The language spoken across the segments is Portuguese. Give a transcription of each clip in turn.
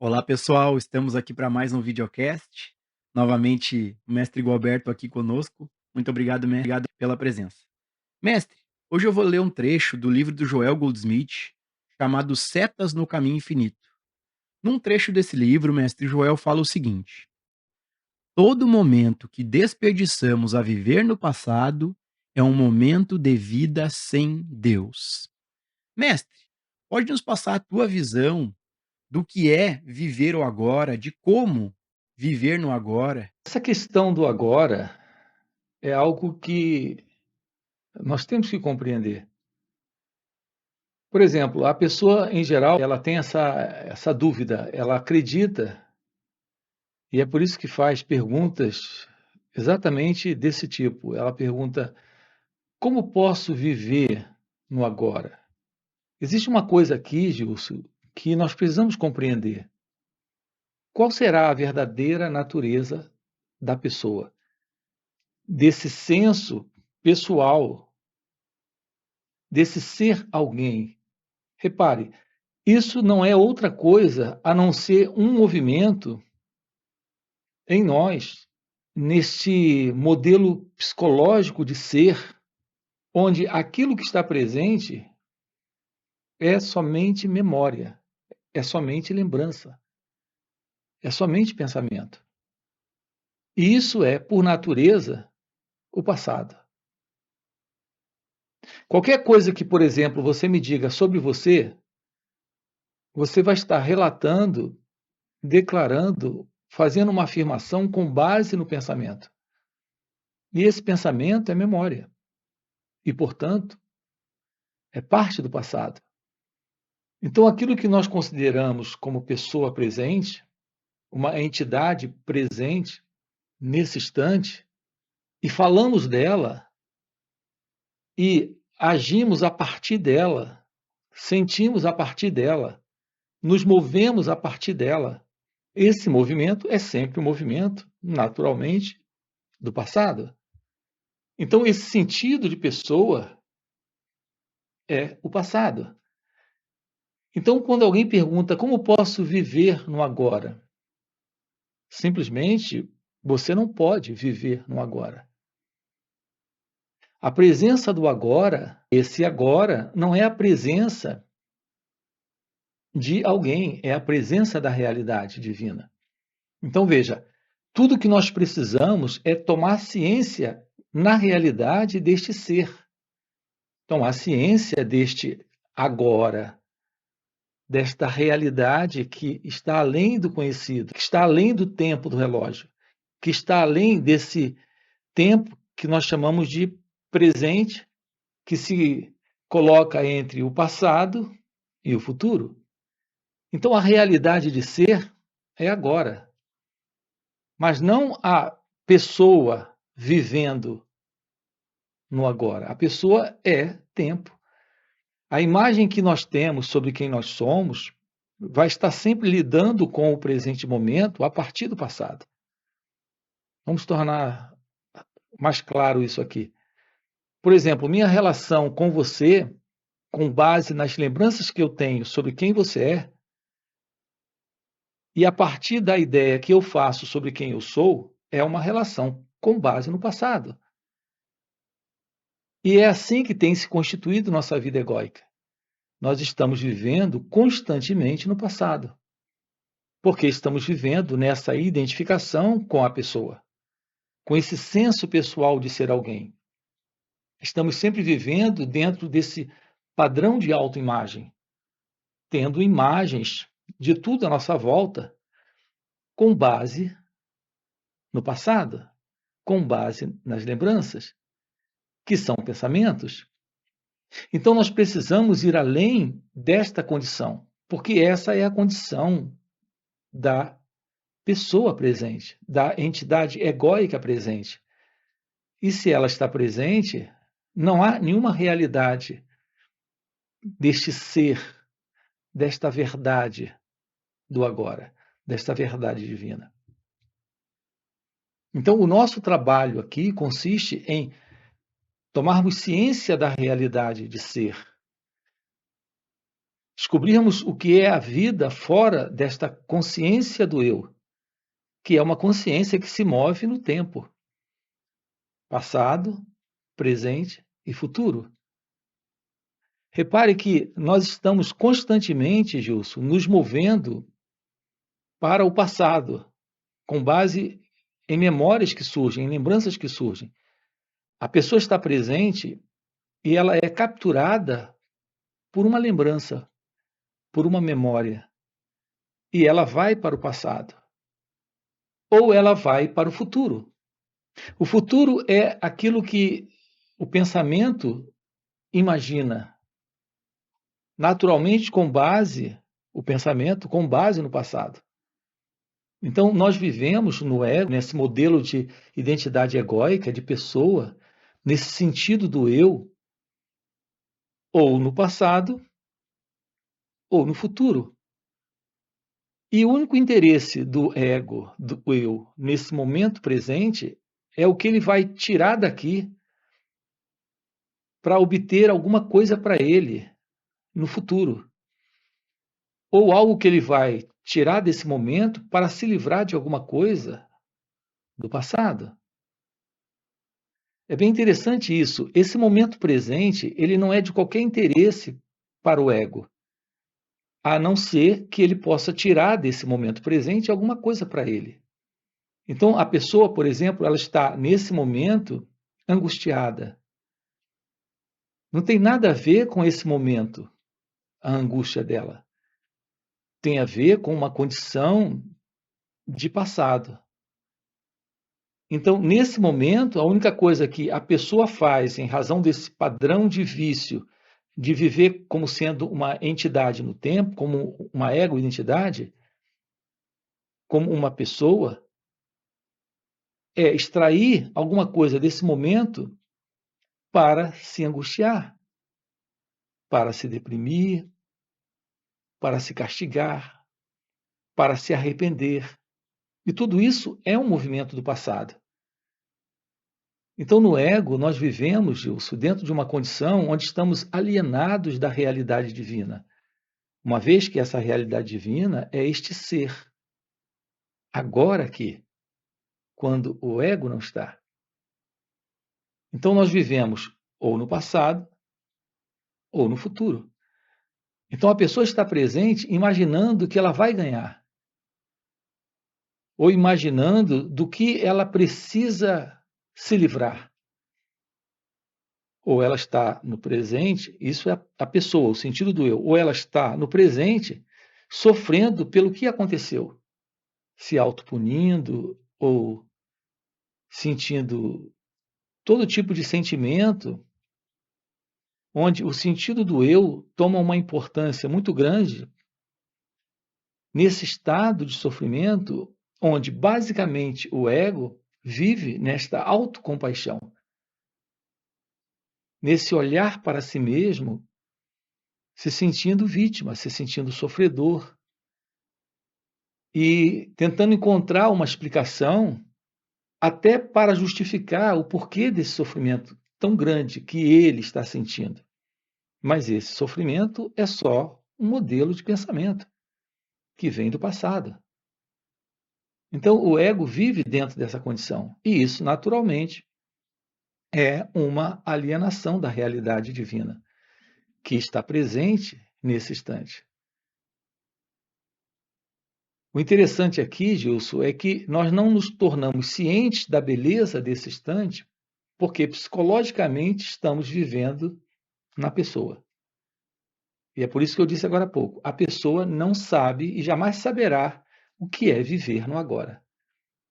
Olá, pessoal, estamos aqui para mais um videocast. Novamente, o mestre Gualberto aqui conosco. Muito obrigado, mestre, obrigado pela presença. Mestre, hoje eu vou ler um trecho do livro do Joel Goldsmith, chamado Setas no Caminho Infinito. Num trecho desse livro, o mestre Joel fala o seguinte: todo momento que desperdiçamos a viver no passado é um momento de vida sem Deus. Mestre, pode nos passar a tua visão do que é viver o agora, de como viver no agora. Essa questão do agora é algo que nós temos que compreender. Por exemplo, a pessoa, em geral, ela tem essa dúvida, ela acredita, e é por isso que faz perguntas exatamente desse tipo. Ela pergunta: como posso viver no agora? Existe uma coisa aqui, Gilson, que nós precisamos compreender. Qual será a verdadeira natureza da pessoa? Desse senso pessoal, desse ser alguém. Repare, isso não é outra coisa a não ser um movimento em nós, neste modelo psicológico de ser, onde aquilo que está presente é somente memória, é somente lembrança, é somente pensamento. E isso é, por natureza, o passado. Qualquer coisa que, por exemplo, você me diga sobre você, você vai estar relatando, declarando, fazendo uma afirmação com base no pensamento. E esse pensamento é memória. E, portanto, é parte do passado. Então, aquilo que nós consideramos como pessoa presente, uma entidade presente nesse instante, e falamos dela, e agimos a partir dela, sentimos a partir dela, nos movemos a partir dela. Esse movimento é sempre um movimento, naturalmente, do passado. Então, esse sentido de pessoa é o passado. Então, quando alguém pergunta como posso viver no agora, simplesmente você não pode viver no agora. A presença do agora, esse agora, não é a presença de alguém, é a presença da realidade divina. Então, veja, tudo que nós precisamos é tomar ciência na realidade deste ser. Tomar ciência deste agora, desta realidade que está além do conhecido, que está além do tempo do relógio, que está além desse tempo que nós chamamos de presente, que se coloca entre o passado e o futuro. Então, a realidade de ser é agora, mas não a pessoa vivendo no agora. A pessoa é tempo. A imagem que nós temos sobre quem nós somos vai estar sempre lidando com o presente momento a partir do passado. Vamos tornar mais claro isso aqui. Por exemplo, minha relação com você, com base nas lembranças que eu tenho sobre quem você é, e a partir da ideia que eu faço sobre quem eu sou, é uma relação com base no passado. E é assim que tem se constituído nossa vida egóica. Nós estamos vivendo constantemente no passado, porque estamos vivendo nessa identificação com a pessoa, com esse senso pessoal de ser alguém. Estamos sempre vivendo dentro desse padrão de autoimagem, tendo imagens de tudo à nossa volta com base no passado, com base nas lembranças, que são pensamentos. Então, nós precisamos ir além desta condição, porque essa é a condição da pessoa presente, da entidade egóica presente. E se ela está presente, não há nenhuma realidade deste ser, desta verdade do agora, desta verdade divina. Então, o nosso trabalho aqui consiste em tomarmos ciência da realidade de ser, descobrirmos o que é a vida fora desta consciência do eu, que é uma consciência que se move no tempo, passado, presente e futuro. Repare que nós estamos constantemente, Gilson, nos movendo para o passado, com base em memórias que surgem, em lembranças que surgem. A pessoa está presente e ela é capturada por uma lembrança, por uma memória, e ela vai para o passado, ou ela vai para o futuro. O futuro é aquilo que o pensamento imagina, naturalmente o pensamento com base no passado. Então, nós vivemos no ego, nesse modelo de identidade egóica, de pessoa, nesse sentido do eu, ou no passado, ou no futuro. E o único interesse do ego, do eu, nesse momento presente, é o que ele vai tirar daqui para obter alguma coisa para ele no futuro. Ou algo que ele vai tirar desse momento para se livrar de alguma coisa do passado. É bem interessante isso. Esse momento presente, ele não é de qualquer interesse para o ego, a não ser que ele possa tirar desse momento presente alguma coisa para ele. Então, a pessoa, por exemplo, ela está nesse momento angustiada. Não tem nada a ver com esse momento, a angústia dela. Tem a ver com uma condição de passado. Então, nesse momento, a única coisa que a pessoa faz, em razão desse padrão de vício, de viver como sendo uma entidade no tempo, como uma ego-identidade, como uma pessoa, é extrair alguma coisa desse momento para se angustiar, para se deprimir, para se castigar, para se arrepender. E tudo isso é um movimento do passado. Então, no ego, nós vivemos, Gilson, dentro de uma condição onde estamos alienados da realidade divina, uma vez que essa realidade divina é este ser, agora aqui, quando o ego não está. Então, nós vivemos ou no passado ou no futuro. Então, a pessoa está presente imaginando que ela vai ganhar, ou imaginando do que ela precisa se livrar. Ou ela está no presente, isso é a pessoa, o sentido do eu, ou ela está no presente sofrendo pelo que aconteceu, se autopunindo ou sentindo todo tipo de sentimento, onde o sentido do eu toma uma importância muito grande nesse estado de sofrimento, onde basicamente o ego vive nesta autocompaixão, nesse olhar para si mesmo, se sentindo vítima, se sentindo sofredor e tentando encontrar uma explicação até para justificar o porquê desse sofrimento tão grande que ele está sentindo. Mas esse sofrimento é só um modelo de pensamento que vem do passado. Então, o ego vive dentro dessa condição. E isso, naturalmente, é uma alienação da realidade divina, que está presente nesse instante. O interessante aqui, Gilson, é que nós não nos tornamos cientes da beleza desse instante porque psicologicamente estamos vivendo na pessoa. E é por isso que eu disse agora há pouco, a pessoa não sabe e jamais saberá o que é viver no agora.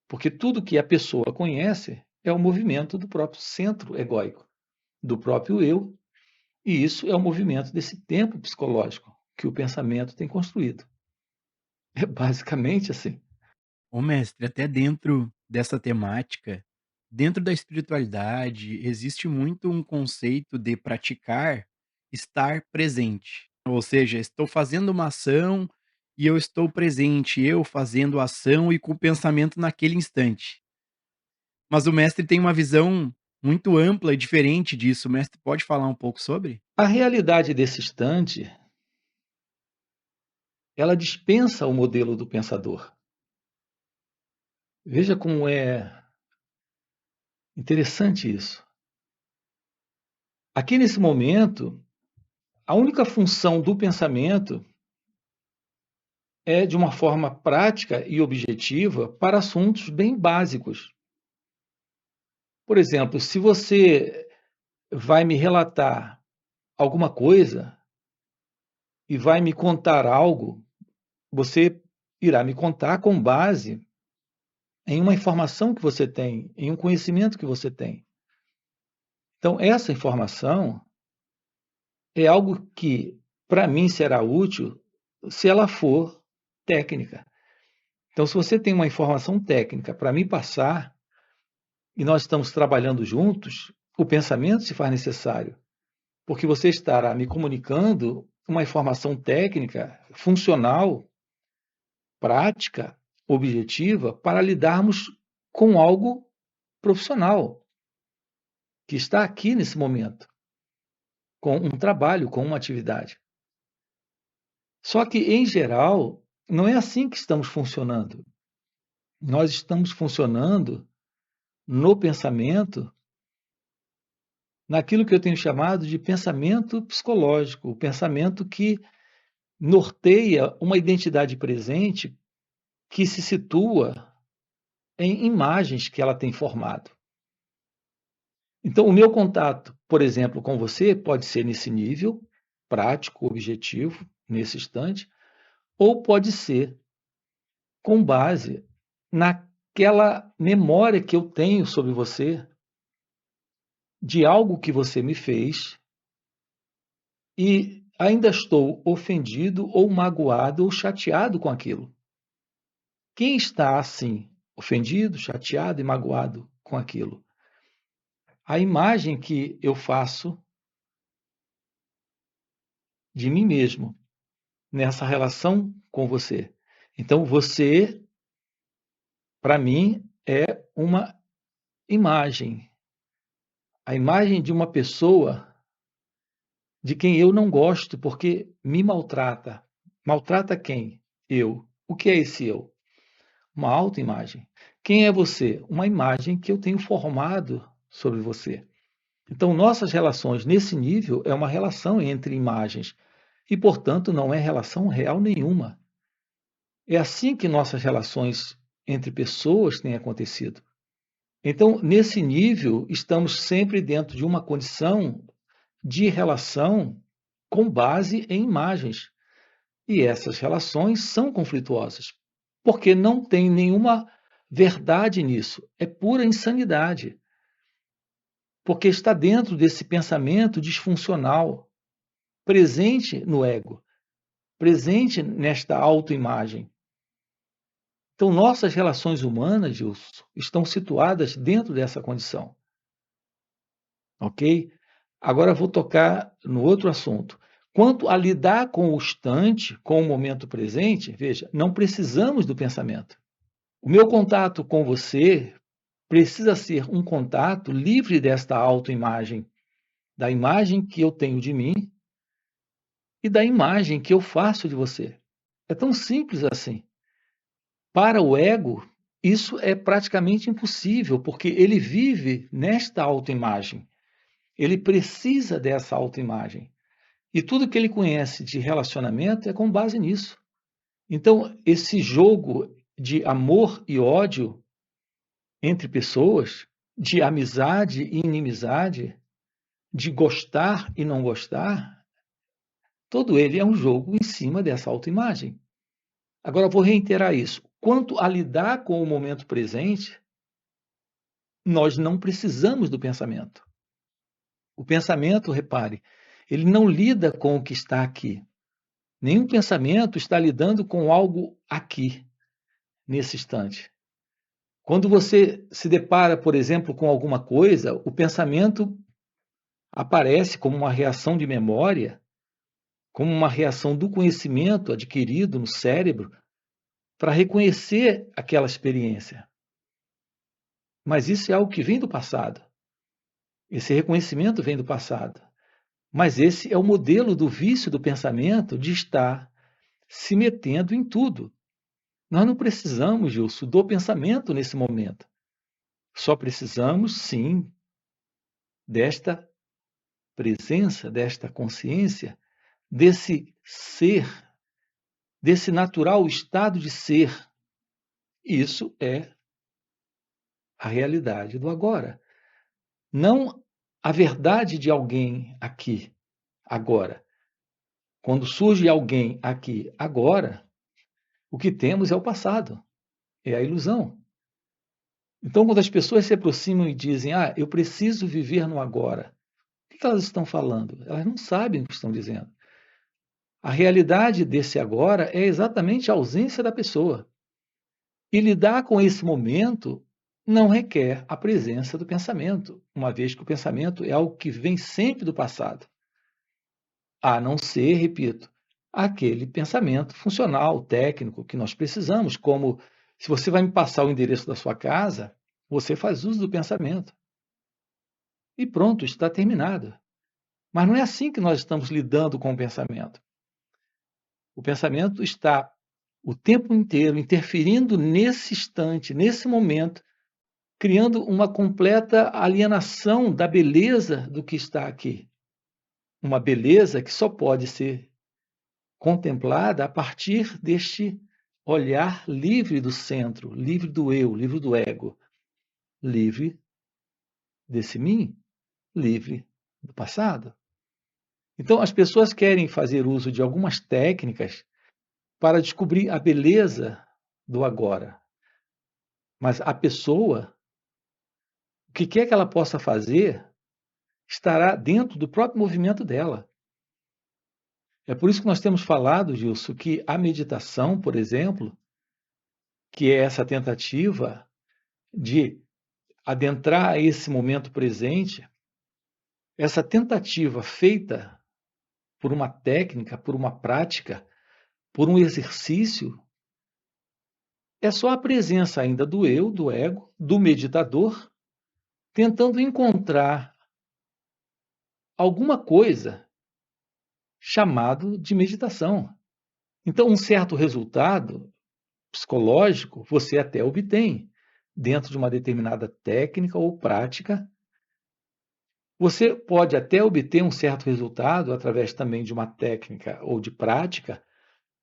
Porque tudo que a pessoa conhece é o movimento do próprio centro egóico, do próprio eu, e isso é o movimento desse tempo psicológico que o pensamento tem construído. É basicamente assim. Ô mestre, até dentro dessa temática, dentro da espiritualidade, existe muito um conceito de praticar estar presente. Ou seja, estou fazendo uma ação e eu estou presente, eu fazendo a ação e com o pensamento naquele instante. Mas o mestre tem uma visão muito ampla e diferente disso. O mestre pode falar um pouco sobre? A realidade desse instante ela dispensa o modelo do pensador. Veja como é interessante isso. Aqui nesse momento, a única função do pensamento é de uma forma prática e objetiva para assuntos bem básicos. Por exemplo, se você vai me relatar alguma coisa e vai me contar algo, você irá me contar com base em uma informação que você tem, em um conhecimento que você tem. Então, essa informação é algo que, para mim, será útil se ela for técnica. Então, se você tem uma informação técnica para me passar e nós estamos trabalhando juntos, o pensamento se faz necessário, porque você estará me comunicando uma informação técnica, funcional, prática, objetiva, para lidarmos com algo profissional que está aqui nesse momento, com um trabalho, com uma atividade. Só que, em geral, não é assim que estamos funcionando. Nós estamos funcionando no pensamento, naquilo que eu tenho chamado de pensamento psicológico, o pensamento que norteia uma identidade presente que se situa em imagens que ela tem formado. Então, o meu contato, por exemplo, com você pode ser nesse nível prático, objetivo, nesse instante, ou pode ser com base naquela memória que eu tenho sobre você, de algo que você me fez, e ainda estou ofendido ou magoado ou chateado com aquilo. Quem está assim, ofendido, chateado e magoado com aquilo? A imagem que eu faço de mim mesmo nessa relação com você. Então, você, para mim, é uma imagem. A imagem de uma pessoa de quem eu não gosto porque me maltrata. Maltrata quem? Eu. O que é esse eu? Uma autoimagem. Quem é você? Uma imagem que eu tenho formado sobre você. Então, nossas relações nesse nível é uma relação entre imagens e, portanto, não é relação real nenhuma. É assim que nossas relações entre pessoas têm acontecido. Então, nesse nível, estamos sempre dentro de uma condição de relação com base em imagens. E essas relações são conflituosas, porque não tem nenhuma verdade nisso, é pura insanidade. Porque está dentro desse pensamento disfuncional, presente no ego, presente nesta autoimagem. Então, nossas relações humanas, Gilson, estão situadas dentro dessa condição. Ok? Agora vou tocar no outro assunto. Quanto a lidar com o instante, com o momento presente, veja, não precisamos do pensamento. O meu contato com você precisa ser um contato livre desta autoimagem, da imagem que eu tenho de mim e da imagem que eu faço de você. É tão simples assim. Para o ego, isso é praticamente impossível, porque ele vive nesta autoimagem. Ele precisa dessa autoimagem. E tudo que ele conhece de relacionamento é com base nisso. Então, esse jogo de amor e ódio entre pessoas, de amizade e inimizade, de gostar e não gostar, todo ele é um jogo em cima dessa autoimagem. Agora, vou reiterar isso. Quanto a lidar com o momento presente, nós não precisamos do pensamento. O pensamento, repare, ele não lida com o que está aqui. Nenhum pensamento está lidando com algo aqui, nesse instante. Quando você se depara, por exemplo, com alguma coisa, o pensamento aparece como uma reação de memória, como uma reação do conhecimento adquirido no cérebro para reconhecer aquela experiência. Mas isso é algo que vem do passado. Esse reconhecimento vem do passado. Mas esse é o modelo do vício do pensamento de estar se metendo em tudo. Nós não precisamos, Gilson, do pensamento nesse momento. Só precisamos, sim, desta presença, desta consciência, desse ser, desse natural estado de ser. Isso é a realidade do agora. Não a verdade de alguém aqui, agora. Quando surge alguém aqui, agora, o que temos é o passado, é a ilusão. Então, quando as pessoas se aproximam e dizem, eu preciso viver no agora, o que elas estão falando? Elas não sabem o que estão dizendo. A realidade desse agora é exatamente a ausência da pessoa. E lidar com esse momento não requer a presença do pensamento, uma vez que o pensamento é algo que vem sempre do passado. A não ser, repito, aquele pensamento funcional, técnico, que nós precisamos, como se você vai me passar o endereço da sua casa, você faz uso do pensamento. E pronto, está terminado. Mas não é assim que nós estamos lidando com o pensamento. O pensamento está o tempo inteiro interferindo nesse instante, nesse momento, criando uma completa alienação da beleza do que está aqui. Uma beleza que só pode ser contemplada a partir deste olhar livre do centro, livre do eu, livre do ego, livre desse mim, livre do passado. Então, as pessoas querem fazer uso de algumas técnicas para descobrir a beleza do agora. Mas a pessoa, o que quer que ela possa fazer, estará dentro do próprio movimento dela. É por isso que nós temos falado, Gilson, que a meditação, por exemplo, que é essa tentativa de adentrar esse momento presente, essa tentativa feita por uma técnica, por uma prática, por um exercício, é só a presença ainda do eu, do ego, do meditador, tentando encontrar alguma coisa chamado de meditação. Então, um certo resultado psicológico você até obtém dentro de uma determinada técnica ou prática. Você pode até obter um certo resultado através também de uma técnica ou de prática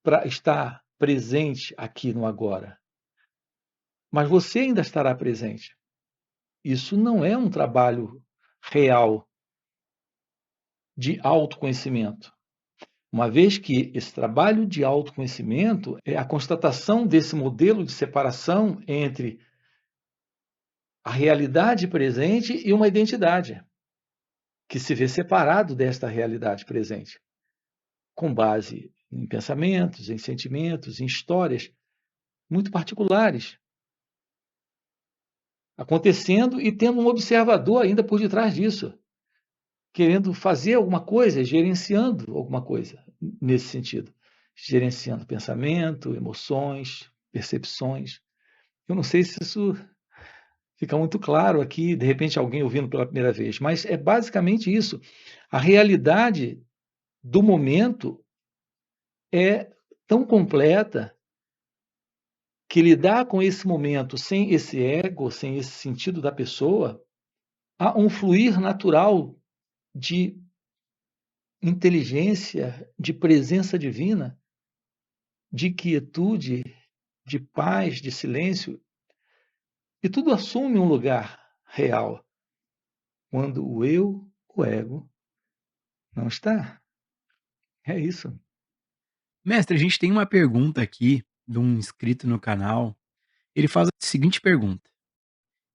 para estar presente aqui no agora. Mas você ainda estará presente. Isso não é um trabalho real de autoconhecimento. Uma vez que esse trabalho de autoconhecimento é a constatação desse modelo de separação entre a realidade presente e uma identidade, que se vê separado desta realidade presente, com base em pensamentos, em sentimentos, em histórias muito particulares, acontecendo e tendo um observador ainda por detrás disso, querendo fazer alguma coisa, gerenciando alguma coisa nesse sentido, gerenciando pensamento, emoções, percepções. Eu não sei se isso fica muito claro aqui, de repente alguém ouvindo pela primeira vez, mas é basicamente isso. A realidade do momento é tão completa que lidar com esse momento sem esse ego, sem esse sentido da pessoa, há um fluir natural de inteligência, de presença divina, de quietude, de paz, de silêncio, e tudo assume um lugar real quando o eu, o ego, não está. É isso. Mestre, a gente tem uma pergunta aqui de um inscrito no canal. Ele faz a seguinte pergunta: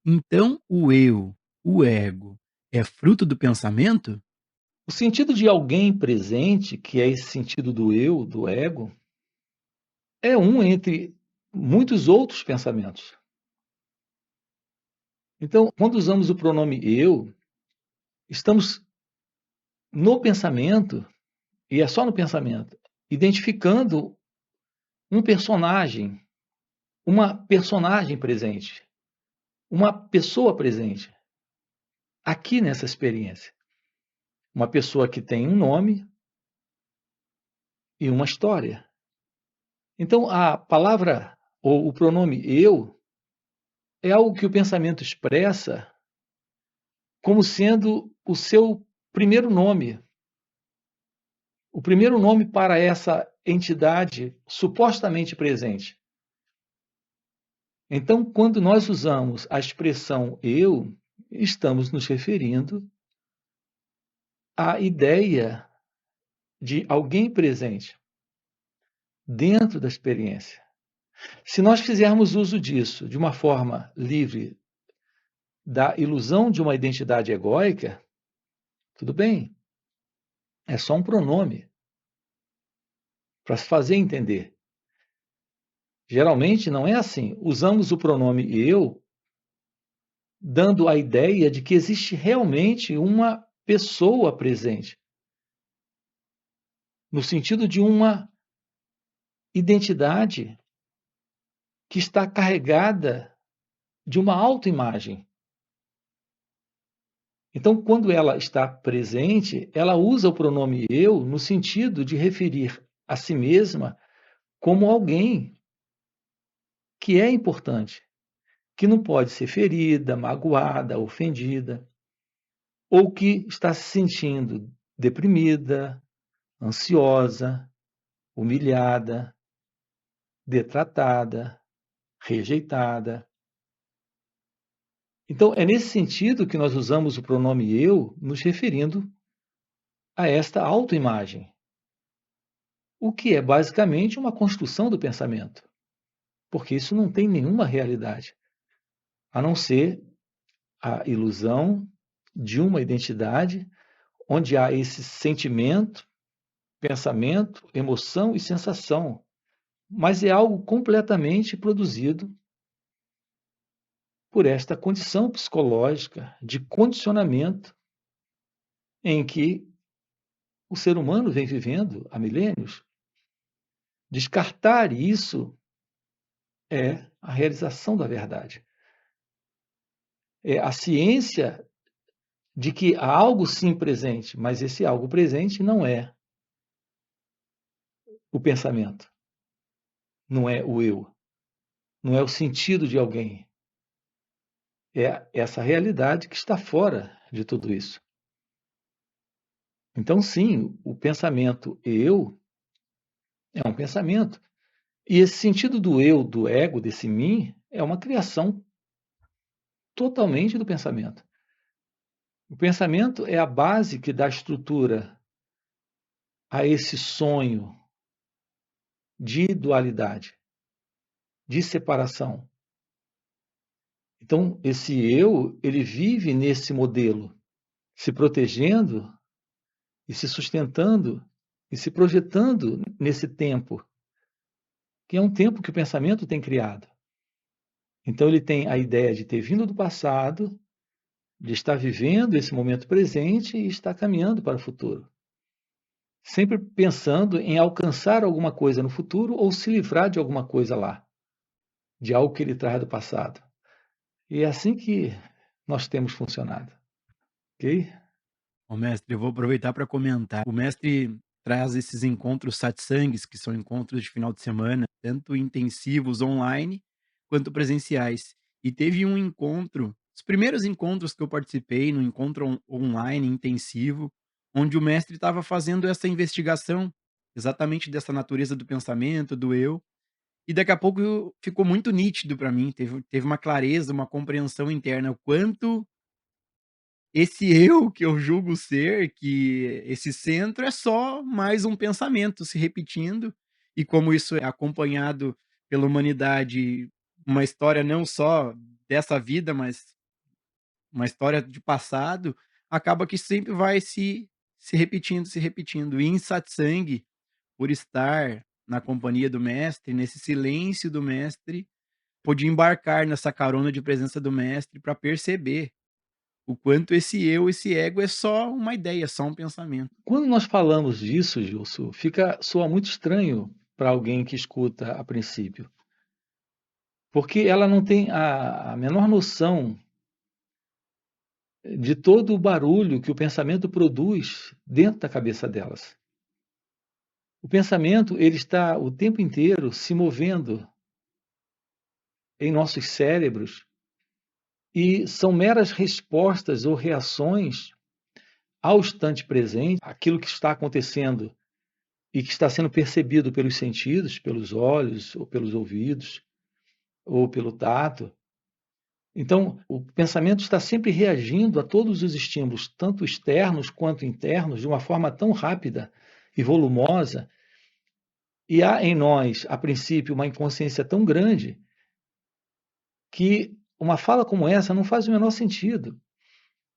então o eu, o ego, é fruto do pensamento? O sentido de alguém presente, que é esse sentido do eu, do ego, é um entre muitos outros pensamentos. Então, quando usamos o pronome eu, estamos no pensamento, e é só no pensamento, identificando um personagem, uma personagem presente, uma pessoa presente, aqui nessa experiência. Uma pessoa que tem um nome e uma história. Então, a palavra ou o pronome eu é algo que o pensamento expressa como sendo o seu primeiro nome, o primeiro nome para essa entidade supostamente presente. Então, quando nós usamos a expressão eu, estamos nos referindo à ideia de alguém presente dentro da experiência. Se nós fizermos uso disso de uma forma livre da ilusão de uma identidade egóica, tudo bem, é só um pronome para se fazer entender. Geralmente não é assim. Usamos o pronome eu, dando a ideia de que existe realmente uma pessoa presente, no sentido de uma identidade que está carregada de uma autoimagem. Então, quando ela está presente, ela usa o pronome eu no sentido de referir a si mesma como alguém que é importante, que não pode ser ferida, magoada, ofendida, ou que está se sentindo deprimida, ansiosa, humilhada, detratada, rejeitada. Então, é nesse sentido que nós usamos o pronome eu, nos referindo a esta autoimagem, o que é basicamente uma construção do pensamento, porque isso não tem nenhuma realidade, a não ser a ilusão de uma identidade onde há esse sentimento, pensamento, emoção e sensação, mas é algo completamente produzido por esta condição psicológica de condicionamento em que o ser humano vem vivendo há milênios. Descartar isso é a realização da verdade. É a ciência de que há algo sim presente, mas esse algo presente não é o pensamento, não é o eu, não é o sentido de alguém. É essa realidade que está fora de tudo isso. Então, sim, o pensamento eu é um pensamento. E esse sentido do eu, do ego, desse mim, é uma criação totalmente do pensamento. O pensamento é a base que dá estrutura a esse sonho de dualidade, de separação. Então, esse eu, ele vive nesse modelo, se protegendo e se sustentando e se projetando nesse tempo, que é um tempo que o pensamento tem criado. Então, ele tem a ideia de ter vindo do passado, de estar vivendo esse momento presente e estar caminhando para o futuro. Sempre pensando em alcançar alguma coisa no futuro ou se livrar de alguma coisa lá, de algo que ele traz do passado. E é assim que nós temos funcionado, ok? Ô mestre, eu vou aproveitar para comentar. O mestre traz esses encontros satsangs, que são encontros de final de semana, tanto intensivos online quanto presenciais. E teve um encontro, os primeiros encontros que eu participei, no encontro online intensivo, onde o mestre estava fazendo essa investigação, exatamente dessa natureza do pensamento, do eu. E daqui a pouco ficou muito nítido para mim, teve uma clareza, uma compreensão interna, o quanto esse eu que eu julgo ser, que esse centro é só mais um pensamento se repetindo, e como isso é acompanhado pela humanidade, uma história não só dessa vida, mas uma história de passado, acaba que sempre vai se repetindo, se repetindo. E em satsang, por estar na companhia do mestre, nesse silêncio do mestre, pude embarcar nessa carona de presença do mestre para perceber o quanto esse eu, esse ego é só uma ideia, só um pensamento. Quando nós falamos disso, Gilson, soa muito estranho para alguém que escuta a princípio, porque ela não tem a menor noção de todo o barulho que o pensamento produz dentro da cabeça delas. O pensamento, ele está o tempo inteiro se movendo em nossos cérebros e são meras respostas ou reações ao instante presente, aquilo que está acontecendo e que está sendo percebido pelos sentidos, pelos olhos, ou pelos ouvidos, ou pelo tato. Então, o pensamento está sempre reagindo a todos os estímulos, tanto externos quanto internos, de uma forma tão rápida e volumosa, e há em nós, a princípio, uma inconsciência tão grande que uma fala como essa não faz o menor sentido,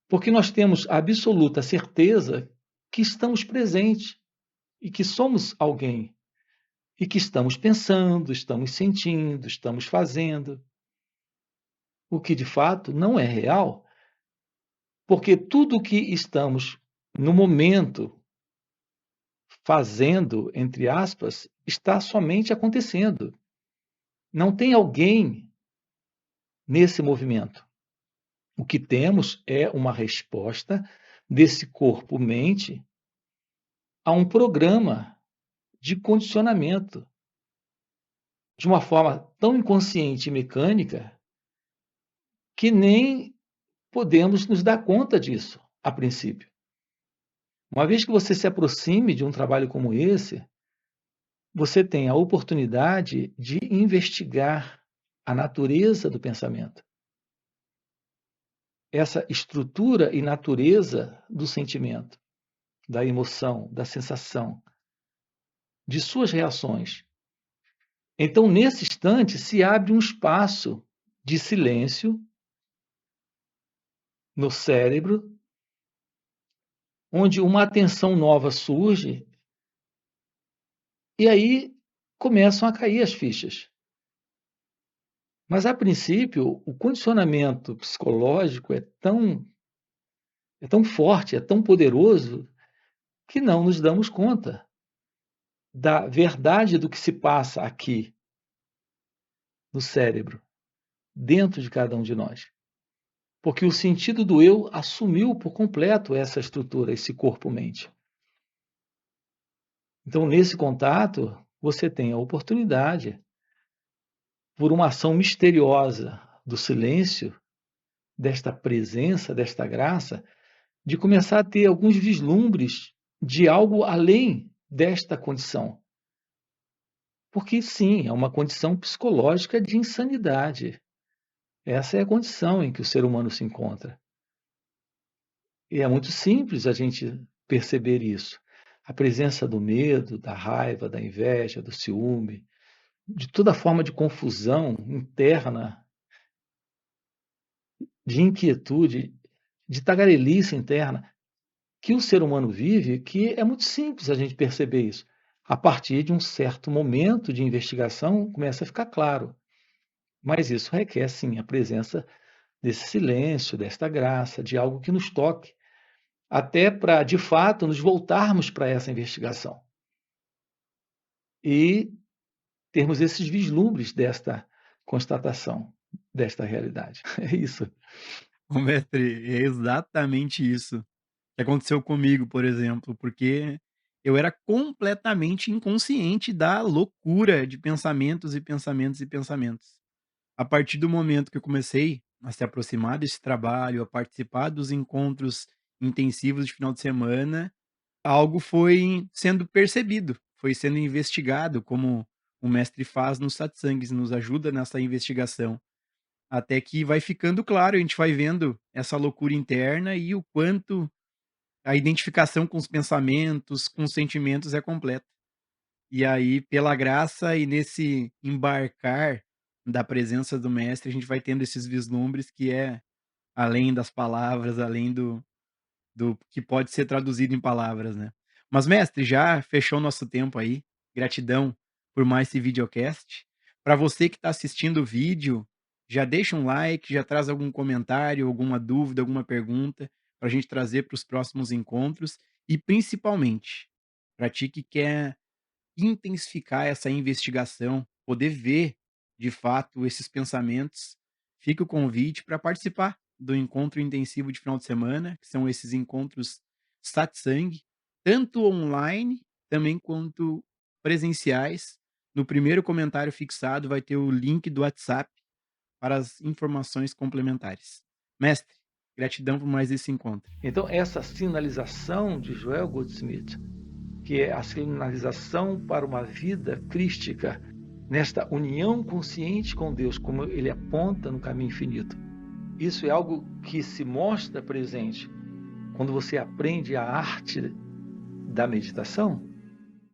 porque nós temos a absoluta certeza que estamos presentes e que somos alguém, e que estamos pensando, estamos sentindo, estamos fazendo, o que de fato não é real, porque tudo o que estamos no momento fazendo, entre aspas, está somente acontecendo. Não tem alguém nesse movimento. O que temos é uma resposta desse corpo-mente a um programa de condicionamento, de uma forma tão inconsciente e mecânica que nem podemos nos dar conta disso, a princípio. Uma vez que você se aproxime de um trabalho como esse, você tem a oportunidade de investigar a natureza do pensamento, essa estrutura e natureza do sentimento, da emoção, da sensação, de suas reações. Então, nesse instante, se abre um espaço de silêncio no cérebro, onde uma atenção nova surge, e aí começam a cair as fichas. Mas, a princípio, o condicionamento psicológico é tão forte, é tão poderoso, que não nos damos conta da verdade do que se passa aqui no cérebro, dentro de cada um de nós. Porque o sentido do eu assumiu por completo essa estrutura, esse corpo-mente. Então, nesse contato, você tem a oportunidade, por uma ação misteriosa do silêncio, desta presença, desta graça, de começar a ter alguns vislumbres de algo além desta condição. Porque, sim, é uma condição psicológica de insanidade. Essa é a condição em que o ser humano se encontra. E é muito simples a gente perceber isso. A presença do medo, da raiva, da inveja, do ciúme, de toda forma de confusão interna, de inquietude, de tagarelice interna que o ser humano vive, que é muito simples a gente perceber isso. A partir de um certo momento de investigação, começa a ficar claro. Mas isso requer, sim, a presença desse silêncio, desta graça, de algo que nos toque, até para, de fato, nos voltarmos para essa investigação e termos esses vislumbres desta constatação, desta realidade. É isso. Ô mestre, é exatamente isso que aconteceu comigo, por exemplo, porque eu era completamente inconsciente da loucura de pensamentos e pensamentos e pensamentos. A partir do momento que eu comecei a se aproximar desse trabalho, a participar dos encontros intensivos de final de semana, algo foi sendo percebido, foi sendo investigado, como o mestre faz nos satsangs, nos ajuda nessa investigação. Até que vai ficando claro, a gente vai vendo essa loucura interna e o quanto a identificação com os pensamentos, com os sentimentos é completa. E aí, pela graça e nesse embarcar da presença do mestre, a gente vai tendo esses vislumbres que é além das palavras, além do que pode ser traduzido em palavras, né. Mas mestre, já fechou nosso tempo aí, gratidão por mais esse videocast. Para você que está assistindo o vídeo, já deixa um like, já traz algum comentário, alguma dúvida, alguma pergunta, para a gente trazer para os próximos encontros e principalmente, para ti que quer intensificar essa investigação, poder ver, de fato, esses pensamentos, fica o convite para participar do encontro intensivo de final de semana, que são esses encontros satsang, tanto online também quanto presenciais, no primeiro comentário fixado vai ter o link do WhatsApp para as informações complementares. Mestre, gratidão por mais esse encontro. Então, essa sinalização de Joel Goldsmith, que é a sinalização para uma vida crística, nesta união consciente com Deus, como ele aponta no caminho infinito. Isso é algo que se mostra presente quando você aprende a arte da meditação,